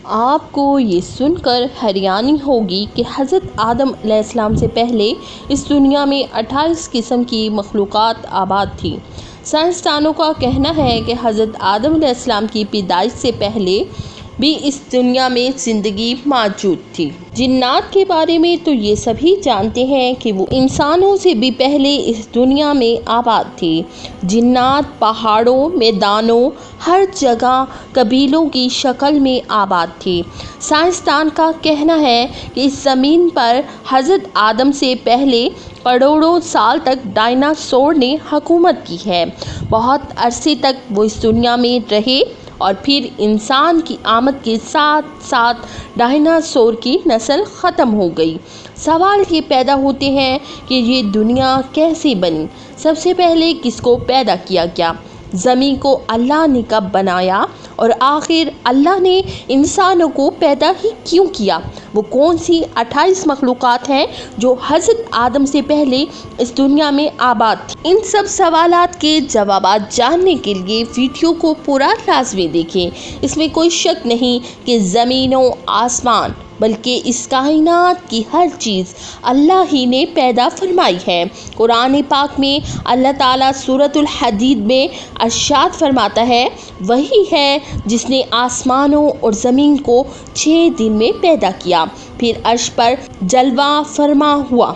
آپ کو یہ سن کر حیرانی ہوگی کہ حضرت آدم علیہ السلام سے پہلے اس دنیا میں 28 قسم کی مخلوقات آباد تھی۔ سائنسدانوں کا کہنا ہے کہ حضرت آدم علیہ السلام کی پیدائش سے پہلے بھی اس دنیا میں زندگی موجود تھی۔ جنات کے بارے میں تو یہ سبھی جانتے ہیں کہ وہ انسانوں سے بھی پہلے اس دنیا میں آباد تھی۔ جنات پہاڑوں، میدانوں، ہر جگہ قبیلوں کی شکل میں آباد تھی۔ سائنسدان کا کہنا ہے کہ اس زمین پر حضرت آدم سے پہلے کروڑوں سال تک ڈائناسور نے حکومت کی ہے۔ بہت عرصے تک وہ اس دنیا میں رہے اور پھر انسان کی آمد کے ساتھ ساتھ ڈائناسور کی نسل ختم ہو گئی۔ سوال یہ پیدا ہوتے ہیں کہ یہ دنیا کیسے بنی؟ سب سے پہلے کس کو پیدا کیا گیا؟ زمین کو اللہ نے کب بنایا؟ اور آخر اللہ نے انسانوں کو پیدا ہی کیوں کیا؟ وہ کون سی 28 مخلوقات ہیں جو حضرت آدم سے پہلے اس دنیا میں آباد تھی؟ ان سب سوالات کے جوابات جاننے کے لیے ویڈیو کو پورا لازمی دیکھیں۔ اس میں کوئی شک نہیں کہ زمین و آسمان بلکہ اس کائنات کی ہر چیز اللہ ہی نے پیدا فرمائی ہے۔ قرآن پاک میں اللہ تعالیٰ سورۃ الحدید میں ارشاد فرماتا ہے، وہی ہے جس نے آسمانوں اور زمین کو 6 دن میں پیدا کیا، پھر عرش پر جلوہ فرما ہوا۔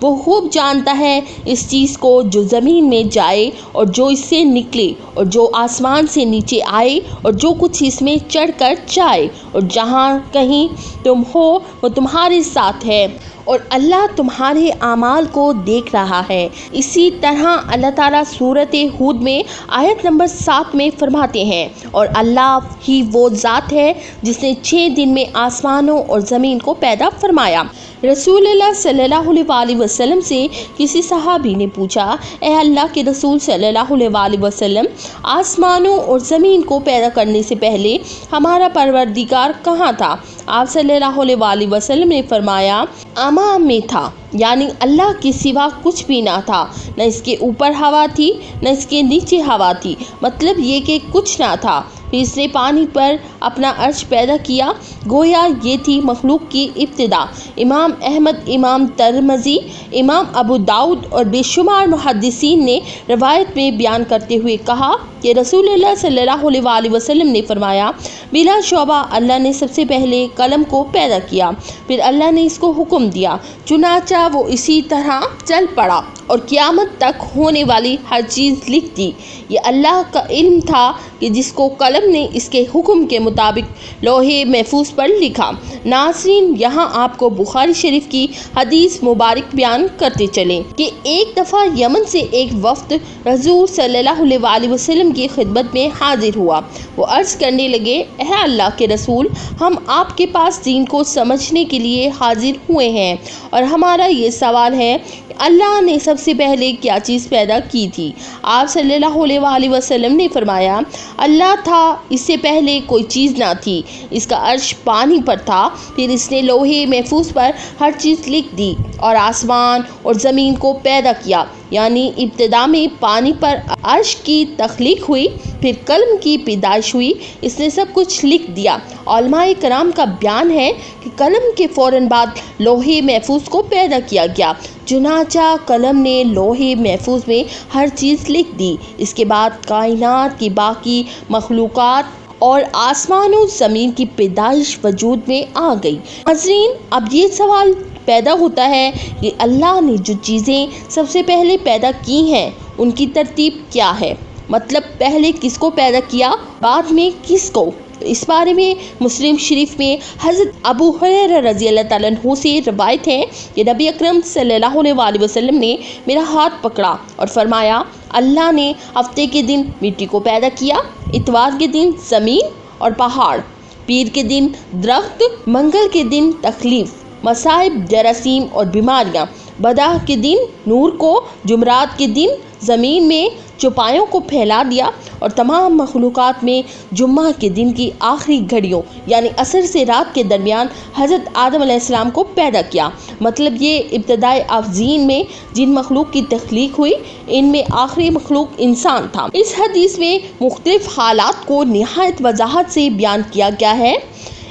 وہ خوب جانتا ہے اس چیز کو جو زمین میں جائے اور جو اس سے نکلے، اور جو آسمان سے نیچے آئے اور جو کچھ اس میں چڑھ کر جائے، اور جہاں کہیں تم ہو وہ تمہارے ساتھ ہے، اور اللہ تمہارے اعمال کو دیکھ رہا ہے۔ اسی طرح اللہ تعالیٰ سورۃ ہود میں آیت نمبر 7 میں فرماتے ہیں، اور اللہ ہی وہ ذات ہے جس نے 6 دن میں آسمانوں اور زمین کو پیدا فرمایا۔ رسول اللہ صلی اللہ علیہ وسلم سے کسی صحابی نے پوچھا، اے اللہ کے رسول صلی اللہ علیہ وسلم، آسمانوں اور زمین کو پیدا کرنے سے پہلے ہمارا پروردگار کہاں تھا؟ آپ صلی اللہ علیہ وسلم نے فرمایا، امام میں تھا، یعنی اللہ کے سوا کچھ بھی نہ تھا، نہ اس کے اوپر ہوا تھی نہ اس کے نیچے ہوا تھی، مطلب یہ کہ کچھ نہ تھا۔ پھر اس نے پانی پر اپنا عرش پیدا کیا، گویا یہ تھی مخلوق کی ابتدا۔ امام احمد، امام ترمذی، امام ابو داؤد اور بے شمار محدثین نے روایت میں بیان کرتے ہوئے کہا کہ رسول اللہ صلی اللہ علیہ وسلم نے فرمایا، بلا شبہ اللہ نے سب سے پہلے قلم کو پیدا کیا، پھر اللہ نے اس کو حکم دیا، چنانچہ وہ اسی طرح چل پڑا اور قیامت تک ہونے والی ہر چیز لکھ دی۔ یہ اللہ کا علم تھا کہ جس کو قلم نے اس کے حکم کے مطابق لوح محفوظ پر لکھا۔ ناظرین، یہاں آپ کو بخاری شریف کی حدیث مبارک بیان کرتے چلیں کہ ایک دفعہ یمن سے ایک وفد حضور صلی اللہ علیہ وسلم کی خدمت میں حاضر ہوا۔ وہ عرض کرنے لگے، اے اللہ کے رسول، ہم آپ کے پاس دین کو سمجھنے کے لیے حاضر ہوئے ہیں، اور ہمارا یہ سوال ہے کہ اللہ نے سب سے پہلے کیا چیز پیدا کی تھی؟ آپ صلی اللہ علیہ وسلم نے فرمایا، اللہ تھا، اس سے پہلے کوئی چیز نہ تھی، اس کا عرش پانی پر تھا، پھر اس نے لوح محفوظ پر ہر چیز لکھ دی اور آسمان اور زمین کو پیدا کیا، یعنی ابتدا میں پانی پر عرش کی تخلیق ہوئی، پھر قلم کی پیدائش ہوئی، اس نے سب کچھ لکھ دیا۔ علماء کرام کا بیان ہے کہ قلم کے فوراً بعد لوح محفوظ کو پیدا کیا گیا، چنانچہ قلم نے لوح محفوظ میں ہر چیز لکھ دی۔ اس کے بعد کائنات کی باقی مخلوقات اور آسمان و زمین کی پیدائش وجود میں آ گئی۔ ناظرین، اب یہ سوال پیدا ہوتا ہے کہ اللہ نے جو چیزیں سب سے پہلے پیدا کی ہیں ان کی ترتیب کیا ہے؟ مطلب پہلے کس کو پیدا کیا، بعد میں کس کو؟ اس بارے میں مسلم شریف میں حضرت ابو ہریرہ رضی اللہ تعالیٰ عنہ سے روایت ہے کہ نبی اکرم صلی اللہ علیہ وسلم نے میرا ہاتھ پکڑا اور فرمایا، اللہ نے ہفتے کے دن مٹی کو پیدا کیا، اتوار کے دن زمین اور پہاڑ، پیر کے دن درخت، منگل کے دن تخلیق، مصائب، جراثیم اور بیماریاں، بدع کے دن نور کو، جمعرات کے دن زمین میں چوپایوں کو پھیلا دیا، اور تمام مخلوقات میں جمعہ کے دن کی آخری گھڑیوں یعنی عصر سے رات کے درمیان حضرت آدم علیہ السلام کو پیدا کیا۔ مطلب یہ ابتدائی آفرین میں جن مخلوق کی تخلیق ہوئی ان میں آخری مخلوق انسان تھا۔ اس حدیث میں مختلف حالات کو نہایت وضاحت سے بیان کیا گیا ہے۔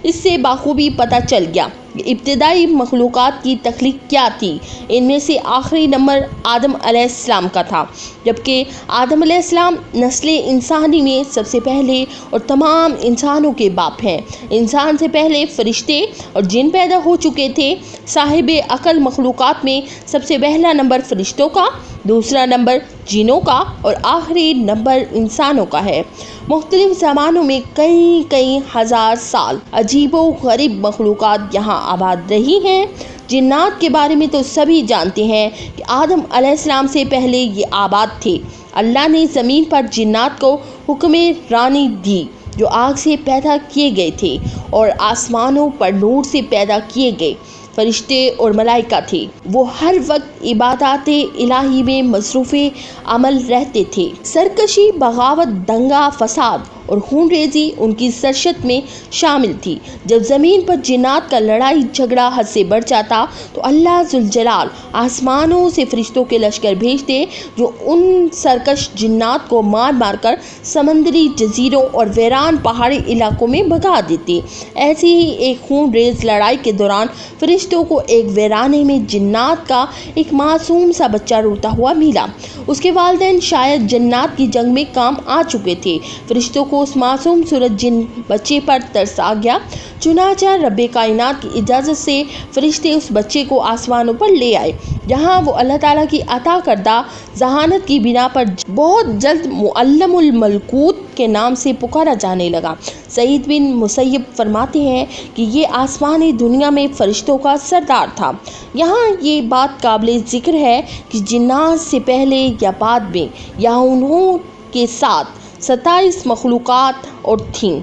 اس سے بخوبی پتہ چل گیا کہ ابتدائی مخلوقات کی تخلیق کیا تھی۔ ان میں سے آخری نمبر آدم علیہ السلام کا تھا، جبکہ آدم علیہ السلام نسل انسانی میں سب سے پہلے اور تمام انسانوں کے باپ ہیں۔ انسان سے پہلے فرشتے اور جن پیدا ہو چکے تھے۔ صاحب عقل مخلوقات میں سب سے پہلا نمبر فرشتوں کا، دوسرا نمبر جنوں کا اور آخری نمبر انسانوں کا ہے۔ مختلف زمانوں میں کئی ہزار سال عجیب و غریب مخلوقات یہاں آباد رہی ہیں۔ جنات کے بارے میں تو سبھی جانتے ہیں کہ آدم علیہ السلام سے پہلے یہ آباد تھے۔ اللہ نے زمین پر جنات کو حکم رانی دی جو آگ سے پیدا کیے گئے تھے اور آسمانوں پر نور سے پیدا کیے گئے فرشتے اور ملائکہ تھے۔ وہ ہر وقت عبادات الہی میں مصروف عمل رہتے تھے۔ سرکشی، بغاوت، دنگا فساد اور خون ریزی ان کی سرشت میں شامل تھی۔ جب زمین پر جنات کا لڑائی جھگڑا حد سے بڑھ جاتا تو اللہ ذوالجلال آسمانوں سے فرشتوں کے لشکر بھیجتے جو ان سرکش جنات کو مار مار کر سمندری جزیروں اور ویران پہاڑی علاقوں میں بھگا دیتے۔ ایسی ہی ایک خون ریز لڑائی کے دوران فرشتوں کو ایک ویرانے میں جنات کا ایک معصوم سا بچہ روتا ہوا ملا۔ اس کے والدین شاید جنات کی جنگ میں کام آ چکے تھے۔ فرشتوں کو اس معصوم صورت جن بچے پر ترس آ گیا، چنانچہ رب کائنات کی اجازت سے فرشتے اس بچے کو آسمانوں پر لے آئے، جہاں وہ اللہ تعالیٰ کی عطا کردہ ذہانت کی بنا پر بہت جلد معلم الملکوت کے نام سے پکارا جانے لگا۔ سعید بن مسیب فرماتے ہیں کہ یہ آسمانی دنیا میں فرشتوں کا سردار تھا۔ یہاں یہ بات قابل ذکر ہے کہ جنات سے پہلے یا بعد میں یا انہوں کے ساتھ 27 مخلوقات اور تھیں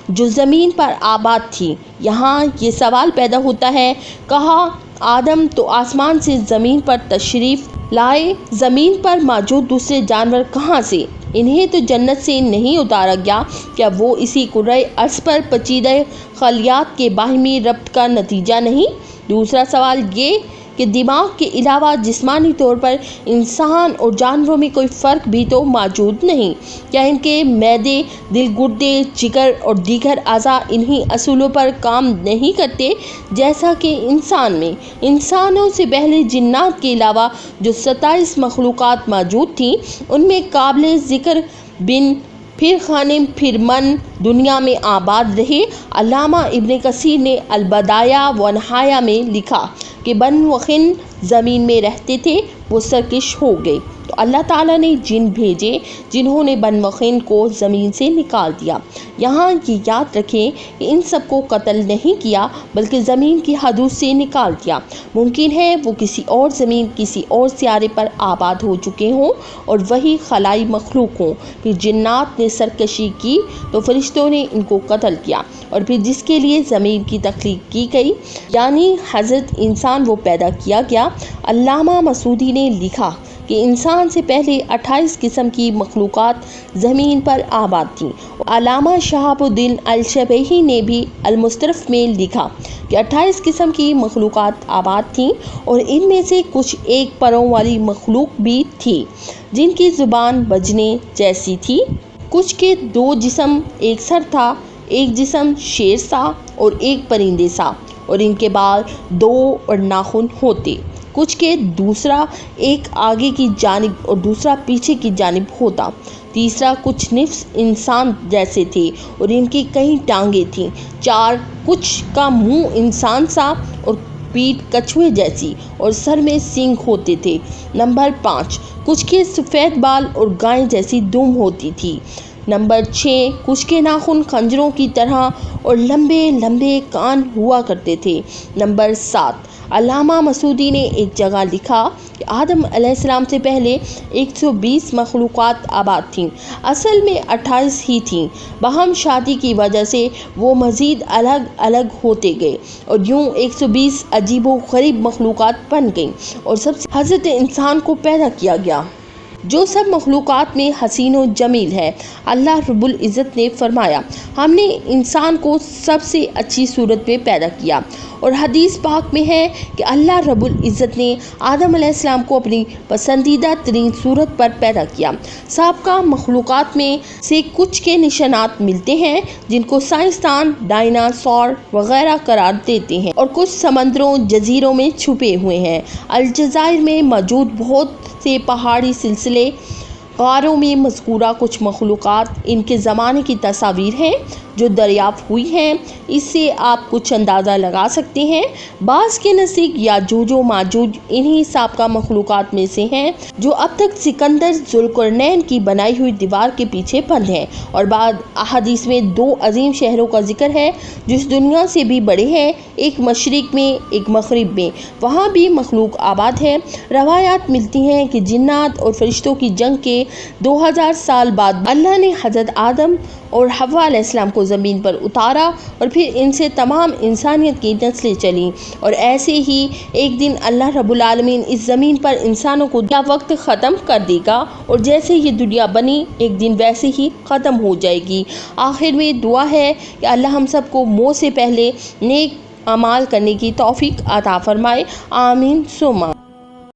جو زمین پر آباد تھی۔ یہاں یہ سوال پیدا ہوتا ہے، کہا آدم تو آسمان سے زمین پر تشریف لائے، زمین پر موجود دوسرے جانور کہاں سے؟ انہیں تو جنت سے نہیں اتارا گیا؟ کیا وہ اسی کرۂ ارض پر پیچیدہ خلیات کے باہمی ربط کا نتیجہ نہیں؟ دوسرا سوال یہ کہ دماغ کے علاوہ جسمانی طور پر انسان اور جانوروں میں کوئی فرق بھی تو موجود نہیں؟ کیا ان کے معدے، دل، گردے، جگر اور دیگر اعضاء انہی اصولوں پر کام نہیں کرتے جیسا کہ انسان میں؟ انسانوں سے پہلے جنات کے علاوہ جو 27 مخلوقات موجود تھیں، ان میں قابل ذکر بن، پھر غنم، پھر من دنیا میں آباد رہے۔ علامہ ابن کثیر نے البدایہ و نہایہ میں لکھا کہ بن و خن زمین میں رہتے تھے، وہ سرکش ہو گئے تو اللہ تعالیٰ نے جن بھیجے جنہوں نے بن و خن کو زمین سے نکال دیا۔ یہاں یہ یاد رکھیں کہ ان سب کو قتل نہیں کیا بلکہ زمین کی حدود سے نکال دیا۔ ممکن ہے وہ کسی اور زمین، کسی اور سیارے پر آباد ہو چکے ہوں اور وہی خلائی مخلوق ہوں۔ پھر جنات نے سرکشی کی تو فرشتوں نے ان کو قتل کیا، اور پھر جس کے لیے زمین کی تخلیق کی گئی یعنی حضرت انسان وہ پیدا کیا گیا۔ علامہ مسعودی نے لکھا کہ انسان سے پہلے 28 قسم کی مخلوقات زمین پر آباد تھیں۔ علامہ شہاب الدین الشبیہی نے بھی المسترف میں لکھا کہ 28 قسم کی مخلوقات آباد تھیں اور ان میں سے کچھ ایک پروں والی مخلوق بھی تھی جن کی زبان بجنے جیسی تھی، کچھ کے 2 جسم، ایک سر تھا، ایک جسم شیر سا اور ایک پرندے سا، اور ان کے بال 2 اور ناخن ہوتے، کچھ کے دوسرا ایک آگے کی جانب اور دوسرا پیچھے کی جانب ہوتا، تیسرا کچھ نفس انسان جیسے تھے اور ان کی کئی ٹانگیں تھیں، 4 کچھ کا منہ انسان سا اور پیٹھ کچھوے جیسی اور سر میں سینگ ہوتے تھے، نمبر 5 کچھ کے سفید بال اور گائے جیسی دم ہوتی تھی، نمبر 6 کچھ کے ناخن خنجروں کی طرح اور لمبے لمبے کان ہوا کرتے تھے، نمبر 7 علامہ مسعودی نے ایک جگہ لکھا کہ آدم علیہ السلام سے پہلے 120 مخلوقات آباد تھیں، اصل میں 28 ہی تھیں، باہم شادی کی وجہ سے وہ مزید الگ الگ ہوتے گئے اور یوں 120 عجیب و غریب مخلوقات بن گئیں اور سب سے حضرت انسان کو پیدا کیا گیا۔ جو سب مخلوقات میں حسین و جمیل ہے۔ اللہ رب العزت نے فرمایا، ہم نے انسان کو سب سے اچھی صورت میں پیدا کیا، اور حدیث پاک میں ہے کہ اللہ رب العزت نے آدم علیہ السلام کو اپنی پسندیدہ ترین صورت پر پیدا کیا۔ سابقہ مخلوقات میں سے کچھ کے نشانات ملتے ہیں جن کو سائنسدان ڈائناسور وغیرہ قرار دیتے ہیں، اور کچھ سمندروں جزیروں میں چھپے ہوئے ہیں۔ الجزائر میں موجود بہت سے پہاڑی سلسلے غاروں میں مذکورہ کچھ مخلوقات ان کے زمانے کی تصاویر ہیں جو دریافت ہوئی ہیں۔ اس سے آپ کچھ اندازہ لگا سکتے ہیں۔ بعض کے نزدیک یاجوج و ماجوج انہی سابقہ مخلوقات میں سے ہیں جو اب تک سکندر ذوالقرنین کی بنائی ہوئی دیوار کے پیچھے بند ہیں، اور بعض احادیث میں 2 عظیم شہروں کا ذکر ہے جو اس دنیا سے بھی بڑے ہیں، ایک مشرق میں ایک مغرب میں، وہاں بھی مخلوق آباد ہے۔ روایات ملتی ہیں کہ جنات اور فرشتوں کی جنگ کے 2000 سال بعد اللہ نے حضرت آدم اور حوا علیہ السلام کو زمین پر اتارا، اور پھر ان سے تمام انسانیت کی نسلیں چلیں، اور ایسے ہی ایک دن اللہ رب العالمین اس زمین پر انسانوں کو یا وقت ختم کر دے گا، اور جیسے یہ دنیا بنی ایک دن ویسے ہی ختم ہو جائے گی۔ آخر میں دعا ہے کہ اللہ ہم سب کو موت سے پہلے نیک اعمال کرنے کی توفیق عطا فرمائے، آمین ثم